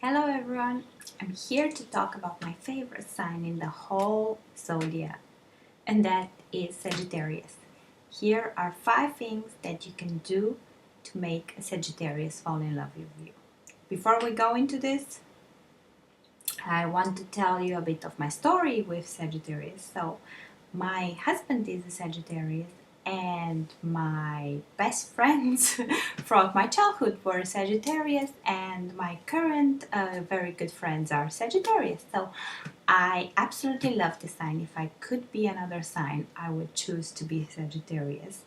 Hello everyone, I'm here to talk about my favorite sign in the whole zodiac, and that is Sagittarius. Here are 5 things that you can do to make a Sagittarius fall in love with you. Before we go into this, I want to tell you a bit of my story with Sagittarius. So, my husband is a Sagittarius, and my best friends from my childhood were Sagittarius, and my current very good friends are Sagittarius. So, I absolutely love this sign. If I could be another sign, I would choose to be Sagittarius.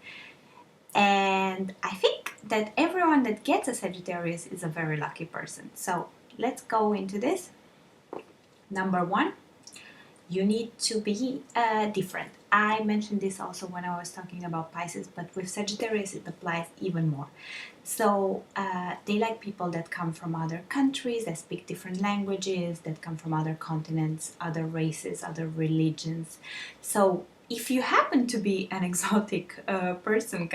And I think that everyone that gets a Sagittarius is a very lucky person. So, let's go into this. Number 1, you need to be different. I mentioned this also when I was talking about Pisces, but with Sagittarius it applies even more. So they like people that come from other countries, that speak different languages, that come from other continents, other races, other religions. So if you happen to be an exotic person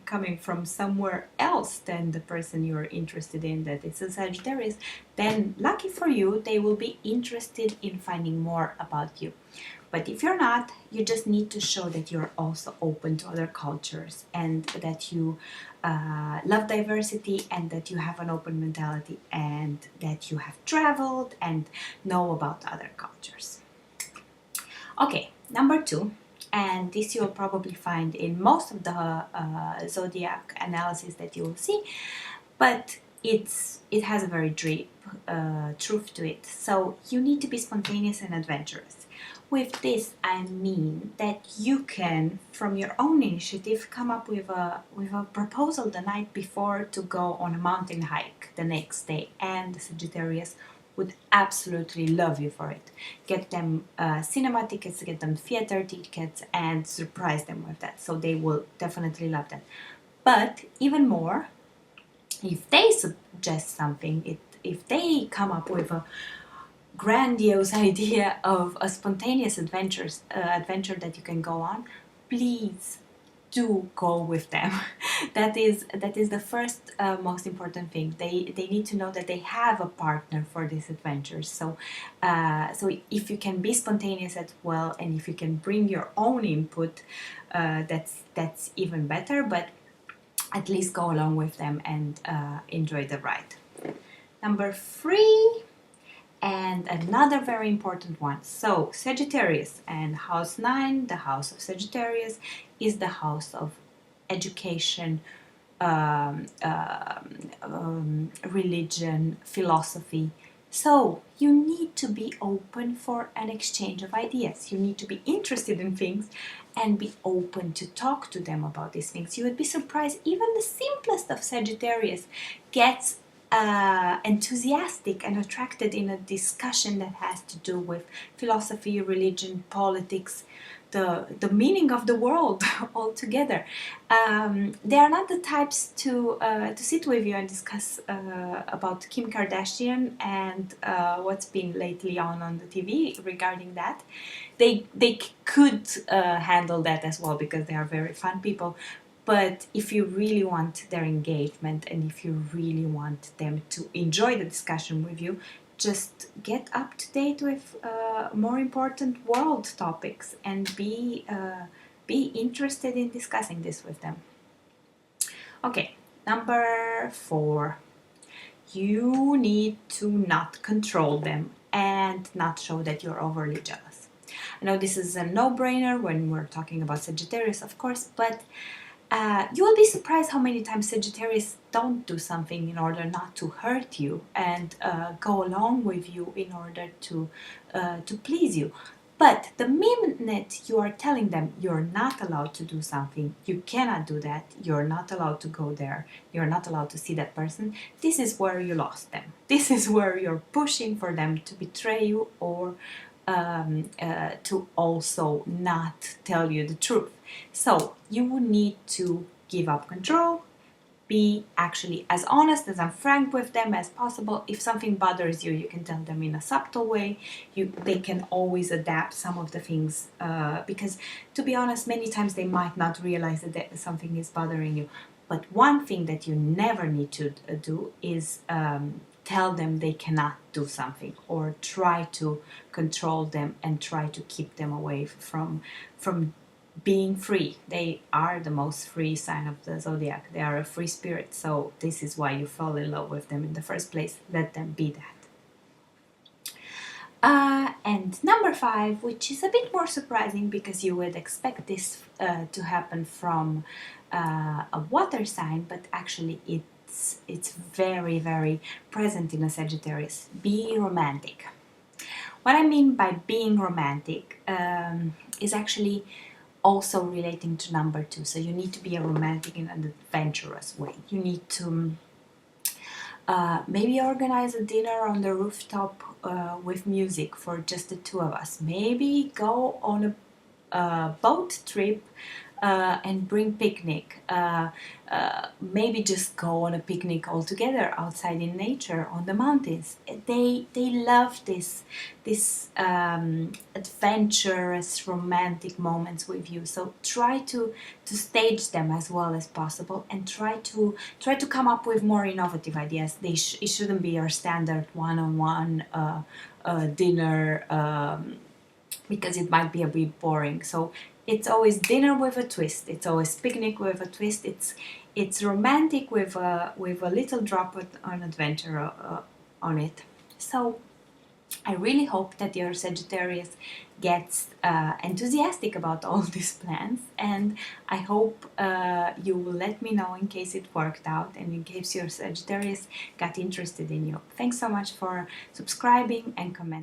coming from somewhere else than the person you're interested in, that is a Sagittarius, then lucky for you, they will be interested in finding more about you. But if you're not, you just need to show that you're also open to other cultures and that you love diversity and that you have an open mentality and that you have traveled and know about other cultures. Okay, number 2, and this you'll probably find in most of the zodiac analysis that you will see, but it has a very deep truth to it. So you need to be spontaneous and adventurous. With this, I mean that you can, from your own initiative, come up with a proposal the night before to go on a mountain hike the next day, and the Sagittarius would absolutely love you for it. Get them cinema tickets, get them theater tickets, and surprise them with that. So they will definitely love that. But even more, if they suggest something, if they come up with a grandiose idea of a spontaneous adventure that you can go on, please do go with them. that is the first most important thing. They need to know that they have a partner for this adventure. So if you can be spontaneous as well, and if you can bring your own input, that's even better. But at least go along with them and enjoy the ride. Number 3, and another very important one. So Sagittarius and house 9, the house of Sagittarius, is the house of education, religion, philosophy. So you need to be open for an exchange of ideas. You need to be interested in things and be open to talk to them about these things. You would be surprised, even the simplest of Sagittarius gets enthusiastic and attracted in a discussion that has to do with philosophy, religion, politics, the meaning of the world altogether. They are not the types to sit with you and discuss about Kim Kardashian and what's been lately on the TV regarding that. They could handle that as well because they are very fun people. But if you really want their engagement and if you really want them to enjoy the discussion with you, just get up to date with more important world topics and be interested in discussing this with them. Okay, number 4. You need to not control them and not show that you're overly jealous. I know this is a no-brainer when we're talking about Sagittarius, of course, but you will be surprised how many times Sagittarius don't do something in order not to hurt you and go along with you in order to please you. But the minute you are telling them you're not allowed to do something, you cannot do that, you're not allowed to go there, you're not allowed to see that person, this is where you lost them. This is where you're pushing for them to betray you or to also not tell you the truth. So you need to give up control, be actually as honest, as frank with them as possible. If something bothers you, you can tell them in a subtle way. They can always adapt some of the things because, to be honest, many times they might not realize that something is bothering you. But one thing that you never need to do is tell them they cannot do something, or try to control them and try to keep them away from being free. They are the most free sign of the zodiac. They are a free spirit, so this is why you fall in love with them in the first place. Let them be that. And number 5, which is a bit more surprising because you would expect this to happen from a water sign, but actually it's very, very present in a Sagittarius. Be romantic. What I mean by being romantic is actually also relating to number 2. So you need to be a romantic in an adventurous way. You need to maybe organize a dinner on the rooftop with music for just the two of us. Maybe go on a boat trip and bring picnic. Maybe just go on a picnic all together outside in nature on the mountains. They love this adventurous romantic moments with you. So try to stage them as well as possible, and try to come up with more innovative ideas. It shouldn't be your standard one-on-one dinner. Because it might be a bit boring. So it's always dinner with a twist. It's always picnic with a twist. It's romantic with a little drop of an adventure on it. So I really hope that your Sagittarius gets enthusiastic about all these plans, and I hope you will let me know in case it worked out and in case your Sagittarius got interested in you. Thanks so much for subscribing and commenting.